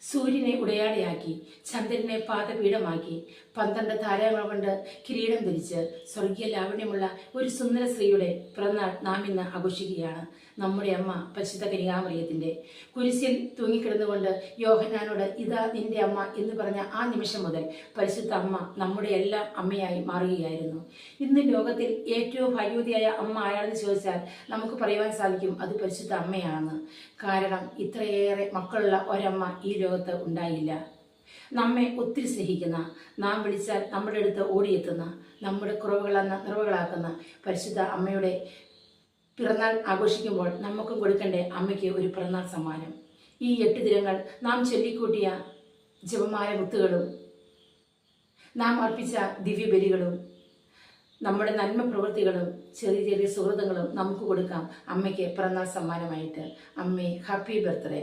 സൂര്യനെ ഉടയാടയാക്കി, ചന്ദ്രനെ പാദപീഠമാക്കി, 12 താരങ്ങൾ കൊണ്ട് കിരീടം ധരിച്ച് സ്വർഗീയ ലാവണ്യമുള്ള ഒരു സുന്ദര സ്ത്രീയുടെ പിറന്നാൾ നാം ഇന്ന് ആഘോഷിക്കുകയാണ്. നമ്മുടെ അമ്മ പരിശുദ്ധ കന്യകാമറിയത്തിന്റെ. കുരിശിൽ തൂങ്ങിക്കിടന്നുകൊണ്ട് യോഹന്നാനോട് ഇതാ നിന്റെ അമ്മ എന്ന് പറഞ്ഞ ആ നിമിഷം മുതൽ പരിശുദ്ധ അമ്മ നമ്മുടെ എല്ലാം അമ്മയായി മാറുകയായിരുന്നു. ഇന്ന് ലോകത്തിൽ ഏറ്റവും ഭാഗ്യവതിയായ അമ്മ ആരാണെന്ന് ചോദിച്ചാൽ നമുക്ക് പറയുവാൻ സാധിക്കും, അത് പരിശുദ്ധ അമ്മയാണെന്ന്. കാരണം ഇത്രയേറെ മക്കളുള്ള ഒരമ്മ ഈ ലോകത്ത് ഉണ്ടായില്ല. നമ്മെ ഒത്തിരി സ്നേഹിക്കുന്ന, നാം വിളിച്ചാൽ നമ്മുടെ അടുത്ത് ഓടിയെത്തുന്ന, നമ്മുടെ കുറവുകളെന്ന നിറവുകളാക്കുന്ന പരിശുദ്ധ അമ്മയുടെ പിറന്നാൾ ആഘോഷിക്കുമ്പോൾ നമുക്കും കൊടുക്കണ്ടേ അമ്മയ്ക്ക് ഒരു പിറന്നാൾ സമ്മാനം. ഈ 8 ദിനങ്ങൾ നാം ചൊല്ലിക്കൂട്ടിയ ജപമാല മുത്തുകളും നാം അർപ്പിച്ച ദിവ്യബലികളും നമ്മുടെ നന്മ പ്രവൃത്തികളും ചെറിയ ചെറിയ സുഹൃത്തുക്കളും നമുക്ക് കൊടുക്കാം അമ്മയ്ക്ക് പിറന്നാൾ സമ്മാനമായിട്ട്. അമ്മേ, ഹാപ്പി ബർത്ത്ഡേ.